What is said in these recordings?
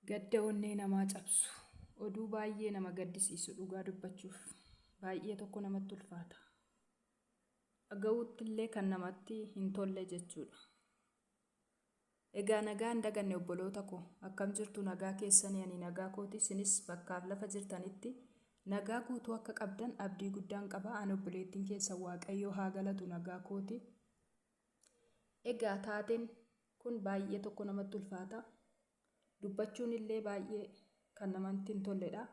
Gadda onnee namaa cabsu. Oduu baay'ee nama gaddisiisu dhugaa dubbachuuf. Baay'ee tokko namatti ulfaata. Dhaga'uutti illee kan namatti hin tolle jechuudha. Egaa nagaan daganne obboloota koo akkam jirtu nagaa keessanii ani nagaa kooti isinis bakkaaf lafa jirtanitti nagaa guutuu akka qabdan abdii guddaan qaba. Ani obboleettiin keessa Waaqayyoo haa galatu nagaa kooti. Egaa taateen kun baay'ee tokko namatti ulfaata. Dubbachuun illee baay'ee kan namatti hin tolledha.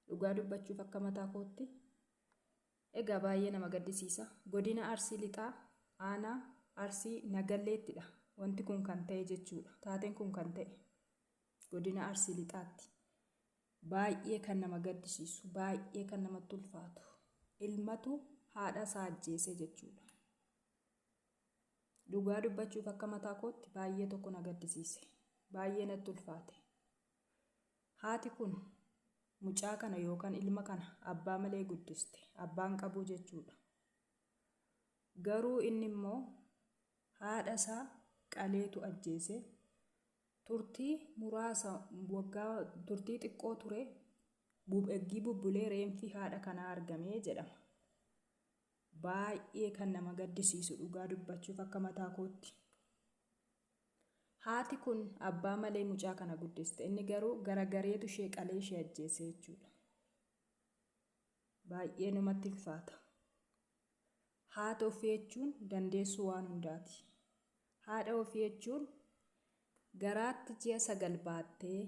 Dhugaa dubbachuuf akka mataa kootti. Egaa baay'ee nama gaddisiisa. Godina Arsii Lixaa aanaa Arsii Nagalleettidha. Wanti kun kan ta'e jechuudha. Taateen kun kan ta'e godina Arsii Lixaatti. Baay'ee kan nama gaddisiisu, baay'ee kan namatti ulfaatu. Ilmatu haadha isaa ajjeese jechuudha. Dhugaa dubbachuuf akka mataa kootti baay'ee tokko na gaddisiise. Baay'ee natti ulfaate. Haati kun mucaa kana yookaan ilma kana abbaa malee guddiste. Abbaan qabu jechuudha. Garuu inni immoo haadha isaa qaleetu ajjeese. Turtii muraasa waggaa turtii xiqqoo ture eggii bubbulee reenfi haadha kanaa argamee jedhama. Baay'ee kan nama gaddisiisu dhugaa dubbachuuf akka mataa kootti. Haati kun abbaa malee mucaa kana guddiste. Inni garuu garagareetu ishee qalee ishee ajjeese jechuudha. Baay'ee namatti ulfaata. Haadha ofii jechuun dandeessuu waan hundaati. Haadha ofii jechuun garaatti ji'a 9 baattee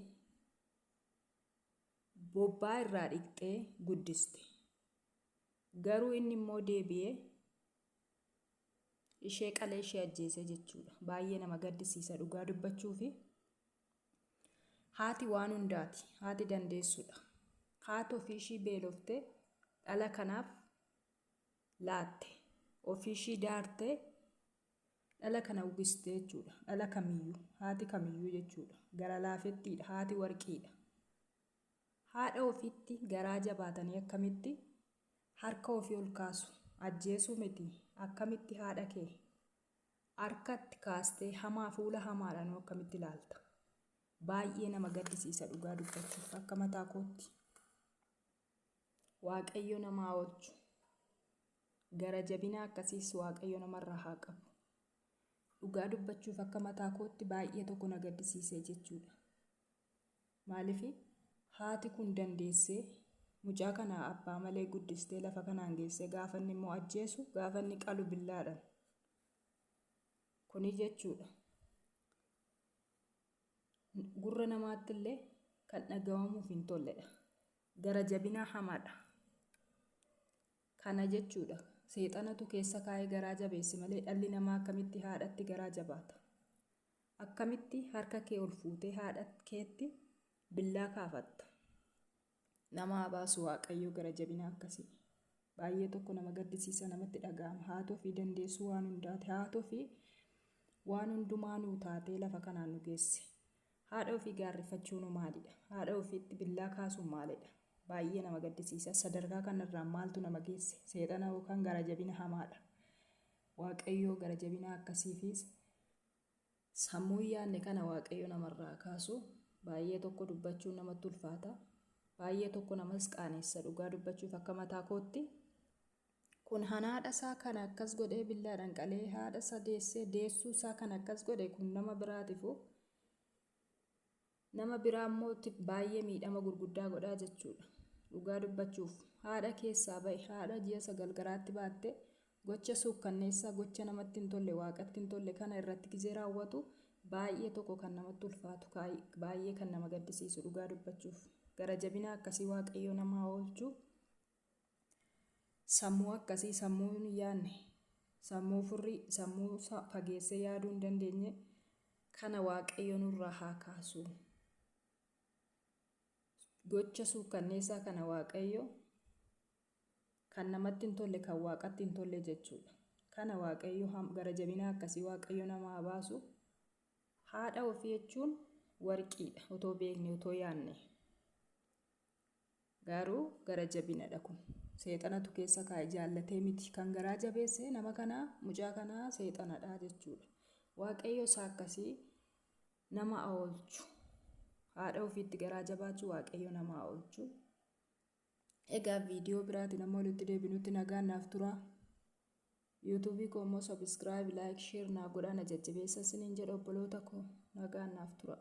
bobbaa irraa dhiqxee guddiste. Garuu inni immoo deebi'ee ishee qalee ishee ajjeese jechuudha. Baay'ee nama gaddisiisa dhugaa dubbachuufi. Haati waan hundaati. Haati dandeessuudha. Haati ofii ishii beeloftee dhala kanaaf laatte. Ofii ishii daartee dhala kana uwwiste jechuudha. Dhala kamiyyuu, haati kamiyyuu jechuudha. Gara laafettiidha. Haati warqiidha. Haadha ofiitti garaa jabaatanii akkamitti harka ofii ol kaasu? Ajjeesuu miti. Akkamitti haadha kee harkatti kaastee hamaa fuula hamaadhaan akkamitti ilaalta? Baay'ee nama gaddisiisa dhugaa dubbachuuf akka mataa kootti. Waaqayyo nama oolchu. Gara jabina akkasiis Waaqayyo namarraa haa qabu. Dhugaa dubbachuuf akka mataa kootti baay'ee tokko na gaddisiisee jechuudha. Maaliif haati kun dandeessee mucaa kana abbaa malee guddistee lafa kanaan geessee gaafa inni immoo ajjeesu gaafa inni qalu billaadhaan. Kuni jechuudha. Gurra namaatti illee kan dhagahamuuf hin tolledha. Gara jabina hamaadha. Kana jechuudha. Seexanatu keessa kaa'ee garaa jabeessi malee dhalli namaa akkamitti haadhatti garaa jabaata? Akkamitti harka kee ol fuutee haadha keetti billaa kaafatta? Nama baasu Waaqayyo gara jabina akkasii. Baay'ee tokko nama gaddisiisa, namatti dhaga'ama. Haati ofii dandeessuu waan hundaati. Haati ofii waan hundumaa nuu taatee lafa kanaan nu geesse. Haadha ofii gaarrifachuun maalidha? Haadha ofiitti billaa kaasuun maalidha? Baay'ee nama gaddisiisa. Sadarkaa kanarraan maaltu nama geesse? Seexana yookaan gara jabina hamaadha. Waaqayyo gara jabina akkasiifis sammuu yaadne kana Waaqayyo namarraa kaasu. Baay'ee tokko dubbachuun namatti ulfaata. Baay'ee tokko namas qaaneessa dhugaa dubbachuuf akka mataa kootti. Kun haadha isaa kana akkas godhee billaadhaan qalee haadha isaa deessuu isaa kana akkas godhe kun nama biraatiifuu nama biraa immoo baay'ee miidhama gurguddaa godhaa jechuudha. Dhugaa dubbachuuf haadha keessaa bahe haadha ji'a 9 garaatti baatte gocha suukkanneessaa gocha namatti hin tolle Waaqatti hin tolle kana irratti gizee raawwatu baay'ee tokko kan namatti ulfaatu baay'ee kan nama gaddisiisu dhugaa dubbachuuf. Gara jabina akkasii Waaqayyo nama oolchu. Sammuu akkasii sammuu hin yaadne sammuu furrii sammuu fageessee yaaduu hin dandeenye kana Waaqayyo nurraa haa kaasu. Gocha suukkanneessaa kana Waaqayyo kan namatti hin tolle kan Waaqatti hin tolle jechuudha. Kana Waaqayyo gara jabina akkasii Waaqayyo nama baasu. Haadha ofii jechuun warqiidha otoo beekne otoo yaadne. Garuu gara jabinadha kun. Seexanatu keessa kaa'e jaallatee miti. Kan garaa jabeesse nama kanaa mucaa kanaa seexanadha jechuudha. Waaqayyo isaa akkasii nama oolchu. haadha ofiitti garaa jabaachuu waaqayyo namaa oolchuu. Egaa viidiyoo biraatiin amma walitti deebinutti nagaan naaf tura. yuutuubii koo immoo sabiskiraayib laayik sheer naa godhaa na jajjabeessa isiniin jedha obboloota koo nagaan naaf tura.